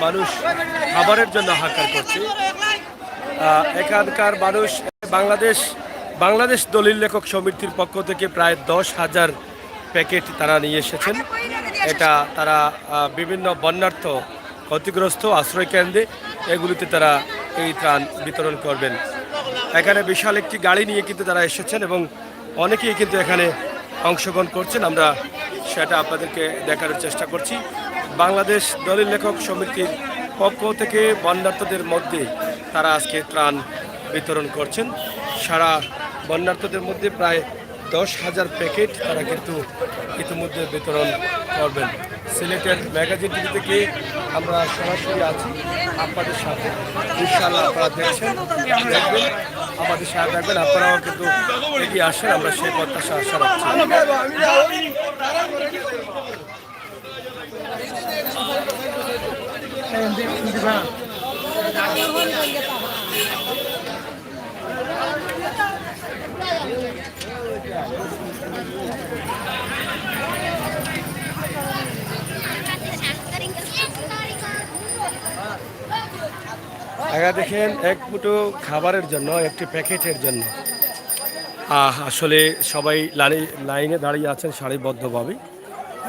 মানুষ খাবারের জন্য হাহাকার করছে। এখানকার মানুষ বাংলাদেশ দলিল লেখক সমিতির পক্ষ থেকে প্রায় 10,000 প্যাকেট তারা নিয়ে এসেছেন। এটা তারা বিভিন্ন বন্যার্থ ক্ষতিগ্রস্ত আশ্রয় কেন্দ্রে এগুলিতে তারা এই ত্রাণ বিতরণ করবেন। এখানে বিশাল একটি গাড়ি নিয়ে কিন্তু তারা এসেছেন এবং অনেকেই কিন্তু এখানে অংশগ্রহণ করছেন। আমরা সেটা আপনাদেরকে দেখানোর চেষ্টা করছি। বাংলাদেশ দলিল লেখক সমিতির পক্ষ থেকে বন্যার্থদের মধ্যে তারা আজকে ত্রাণ বিতরণ করছেন। সারা বন্যার্থদের মধ্যে প্রায় 10,000 প্যাকেট তারা কিন্তু ইতিমধ্যে বিতরণ করবেন। সিলেটের ম্যাগাজিন টিভি থেকে আমরা সরাসরি আছি আপনাদের সাথে। ইনশাআল্লাহ আপনারা দেখবেন আমাদের সাথে থাকবেন, আপনারাও কিন্তু এগিয়ে আসেন, আমরা সেই প্রত্যাশা আশা রাখছি। দেখেন এক মুঠো খাবারের জন্য একটি প্যাকেটের জন্য আসলে সবাই লাইনে দাঁড়িয়ে আছেন সারিবদ্ধভাবে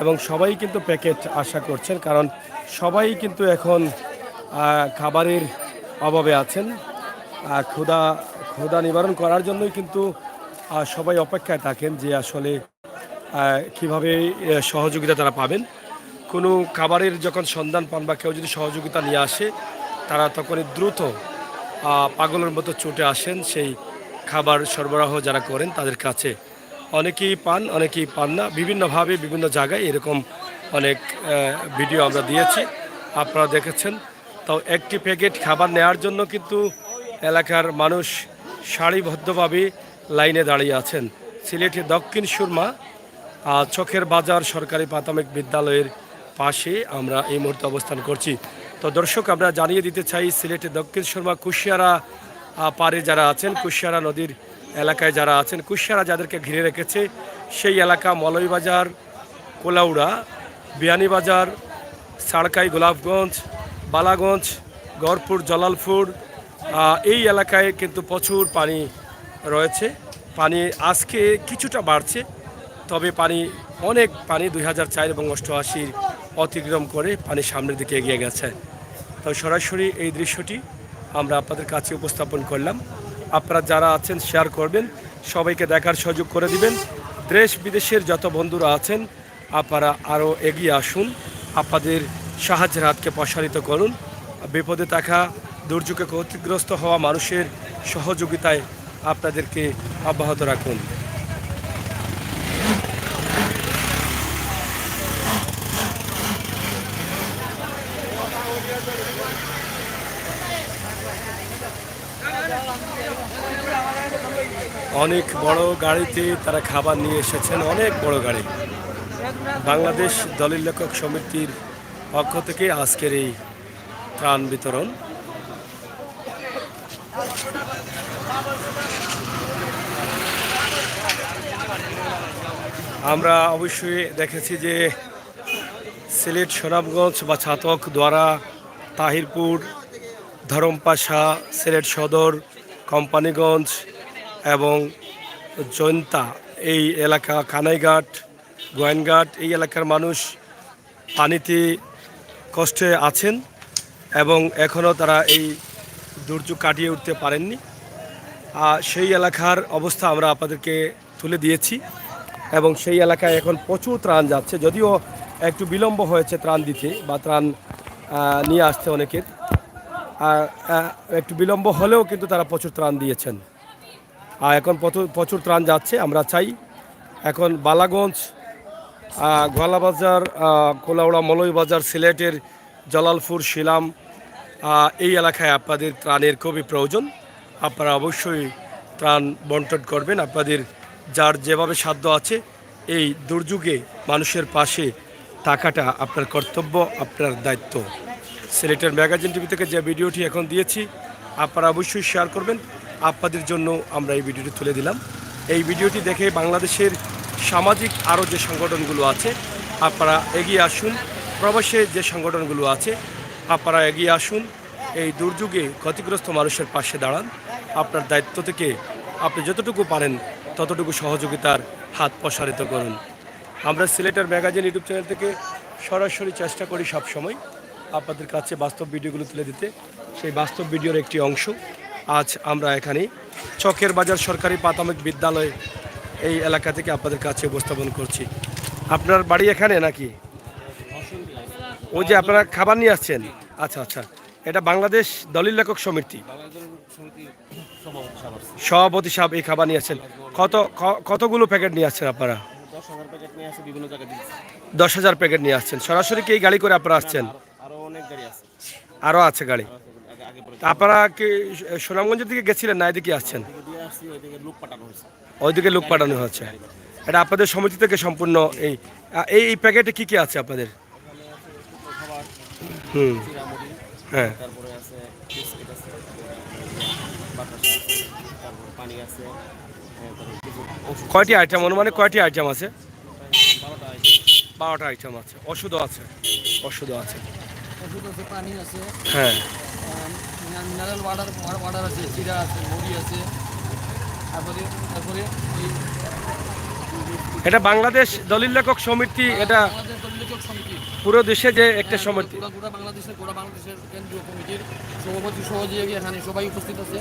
এবং সবাই কিন্তু প্যাকেট আশা করছেন, কারণ সবাই কিন্তু এখন খাবারের অভাবে আছেন। ক্ষুধা নিবারণ করার জন্যই কিন্তু সবাই অপেক্ষায় থাকেন যে আসলে কিভাবে সহযোগিতা তারা পাবেন। কোনো খাবারের যখন সন্ধান পান বা কেউ যদি সহযোগিতা নিয়ে আসে তারা তখনই দ্রুত পাগলের মতো ছুটে আসেন সেই খাবার সরবরাহ যারা করেন তাদের কাছে। অনেকেই পান, অনেকেই পান না, বিভিন্নভাবে বিভিন্ন জায়গায় এরকম অনেক ভিডিও আমরা দিয়েছি, আপনারা দেখেছেন। তো একটি প্যাকেট খাবার নেওয়ার জন্য কিন্তু এলাকার মানুষ সারিবদ্ধভাবে লাইনে দাঁড়িয়ে আছেন। সিলেটের দক্ষিণ সুরমা চকের বাজার সরকারি প্রাথমিক বিদ্যালয়ের পাশে আমরা এই মুহূর্তে অবস্থান করছি। তো দর্শক, আমরা জানিয়ে দিতে চাই সিলেটের দক্ষিণ সুরমা কুশিয়ারা পারে যারা আছেন, কুশিয়ারা নদীর এলাকায় যারা আছেন, কুশিয়ারা যাদেরকে ঘিরে রেখেছে সেই এলাকা মৌলভীবাজার, কোলাউড়া, বিয়ানীবাজার, সাড়কাই, গোলাপগঞ্জ, বালাগঞ্জ, গড়পুর, জলালপুর এই এলাকায় কিন্তু প্রচুর পানি রয়েছে। পানি আজকে কিছুটা বাড়ছে, তবে অনেক পানি 2004 এবং 88 অতিক্রম করে পানি সামনের দিকে এগিয়ে গেছে। তো সরাসরি এই দৃশ্যটি আমরা আপনাদের কাছে উপস্থাপন করলাম। আপনারা যারা আছেন শেয়ার করবেন, সবাইকে দেখার সুযোগ করে দিবেন। দেশ বিদেশের যত বন্ধুরা আছেন আপনারা আরও এগিয়ে আসুন, আপনাদের সাহায্যের হাতকে প্রসারিত করুন। বিপদে থাকা, দুর্যোগে ক্ষতিগ্রস্ত হওয়া মানুষের সহযোগিতায় আপনাদেরকে অব্যাহত রাখুন। অনেক বড় গাড়িতে তারা খাবার নিয়ে এসেছেন, অনেক বড় গাড়ি। বাংলাদেশ দলিল লেখক সমিতির পক্ষ থেকে আজকের এই ত্রাণ বিতরণ। আমরা অবশ্যই দেখেছি যে সিলেট, সুনামগঞ্জ বা ছাতক, দোয়ারা, তাহিরপুর, ধরমপাশা, সিলেট সদর, কোম্পানিগঞ্জ এবং জয়ন্তা এই এলাকা, কানাইঘাট, গোয়েনঘাট এই এলাকার মানুষ পানিতে কষ্টে আছেন এবং এখনও তারা এই দুর্যোগ কাটিয়ে উঠতে পারেননি। সেই এলাকার অবস্থা আমরা আপনাদেরকে তুলে দিয়েছি এবং সেই এলাকায় এখন প্রচুর ত্রাণ যাচ্ছে, যদিও একটু বিলম্ব হয়েছে ত্রাণ দিতে বা ত্রাণ নিয়ে আসতে অনেকের, একটু বিলম্ব হলেও কিন্তু তারা প্রচুর ত্রাণ দিয়েছেন। এখন প্রচুর ত্রাণ যাচ্ছে। আমরা চাই এখন বালাগঞ্জ, গোয়ালাবাজার, কোলাউড়া, মৌলভীবাজার, সিলেটের জলালপুর, শিলাম এই এলাকায় আপনাদের ত্রাণের খুবই প্রয়োজন। আপনারা অবশ্যই ত্রাণ বন্টন করবেন। আপনাদের যার যেভাবে সাধ্য আছে এই দুর্যোগে মানুষের পাশে থাকাটা আপনার কর্তব্য, আপনার দায়িত্ব। সিলেটের ম্যাগাজিন টিভি থেকে যে ভিডিওটি এখন দিয়েছি আপনারা অবশ্যই শেয়ার করবেন। আপনাদের জন্য আমরা এই ভিডিওটি তুলে দিলাম। এই ভিডিওটি দেখে বাংলাদেশের সামাজিক আরও যে সংগঠনগুলো আছে আপনারা এগিয়ে আসুন। প্রবাসে যে সংগঠনগুলো আছে আপনারা এগিয়ে আসুন, এই দুর্যোগে ক্ষতিগ্রস্ত মানুষের পাশে দাঁড়ান। আপনার দায়িত্ব থেকে আপনি যতটুকু পারেন ততটুকু সহযোগিতার হাত প্রসারিত করুন। আমরা সিলেটের ম্যাগাজিন ইউটিউব চ্যানেল থেকে সরাসরি চেষ্টা করি সবসময় আপনাদের কাছে বাস্তব ভিডিওগুলো তুলে দিতে। সেই বাস্তব ভিডিওর একটি অংশ আজ আমরা এখানে চকের বাজার সরকারি প্রাথমিক বিদ্যালয় এই এলাকা থেকে আপনাদের কাছে উপস্থাপন করছি। আপনার বাড়ি এখানে নাকি? ওই যে আপনারা খাবার নিয়ে আসছেন? আচ্ছা আচ্ছা, এটা বাংলাদেশ দলিল লেখক সমিতি সভাপতি সাহেব এই খাবার নিয়ে আসছেন। কতগুলো প্যাকেট নিয়ে আসছেন আপনারা? 10,000 প্যাকেট নিয়ে আসে, বিভিন্ন জায়গায় দিচ্ছি। 10,000 প্যাকেট নিয়ে আসছেন। সরাসরি কি এই গাড়ি করে আপনারা আসছেন? আরো অনেক গাড়ি আছে। আরও আছে গাড়ি? আপনারা কি সুনামগঞ্জের দিকে গেছিলেন না এদিকে আসছেন? ওইদিকে লোক পাঠানো হয়েছে। ওইদিকে লোক পাঠানো হচ্ছে। এটা আপনাদের সমিতি থেকে সম্পূর্ণ এই এই প্যাকেটে কি কি আছে আপনাদের? খাবার, হুম, চিরামুড়ি, হ্যাঁ। তারপরে আছে বিস্কিট আছে, বাতাসা আছে, তারপর পানি আছে, তারপরে কিছু ওষুধ। কয়টি আইটেম, অনুমানিক কয়টি আইটেম আছে? 12টা আইটেম। 12টা আইটেম আছে। ওষুধও আছে? ওষুধও আছে, ওষুধ আছে, পানি আছে, হ্যাঁ। মিনারেল ওয়াটার আছে, চিরা আছে, মুড়ি আছে। তারপরে তারপরে এই এটা বাংলাদেশ দলিল লেখক সমিতি, এটা বাংলাদেশ দলিল লেখক সমিতি, পুরো দেশে যে একটা সমিতি। গোটা বাংলাদেশের কেন্দ্রীয় কমিটির সভাপতি সহযোগী এখানে সবাই উপস্থিত আছে।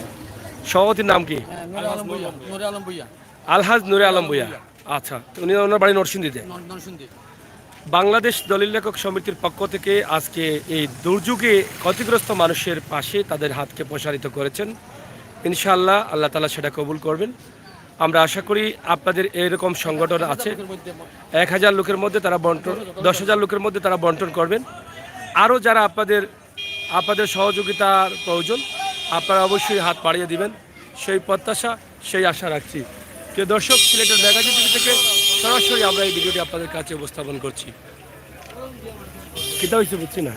সভাপতির নাম কি? নুরে আলম ভুইয়া, নুরে আলম ভুইয়া, আলহাজ নুরে আলম ভুইয়া। আচ্ছা, উনি ওনার বাড়ি নরসিংদীতে। নরসিংদী। বাংলাদেশ দলিল লেখক সমিতির পক্ষ থেকে আজকে এই দুর্যোগে ক্ষতিগ্রস্ত মানুষের পাশে তাদের হাতকে প্রসারিত করেছেন। ইনশাআল্লাহ আল্লাহ তাআলা সেটা কবুল করবেন। আমরা আশা করি আপনাদের এরকম সংগঠন আছে 1000 লোকের মধ্যে তারা বন্টন, 10,000 লোকের মধ্যে তারা বন্টন করবেন। আরও যারা আপনাদের সহযোগিতার প্রয়োজন আপনারা অবশ্যই হাত বাড়িয়ে দিবেন, সেই প্রত্যাশা সেই আশা রাখছি। প্রিয় দর্শক, সিলেটের ম্যাগাজিন টিভি থেকে সরাসরি আমরা এই ভিডিওটি আপনাদের কাছে উপস্থাপন করছি। কিতা হয়েছে বুঝছি না।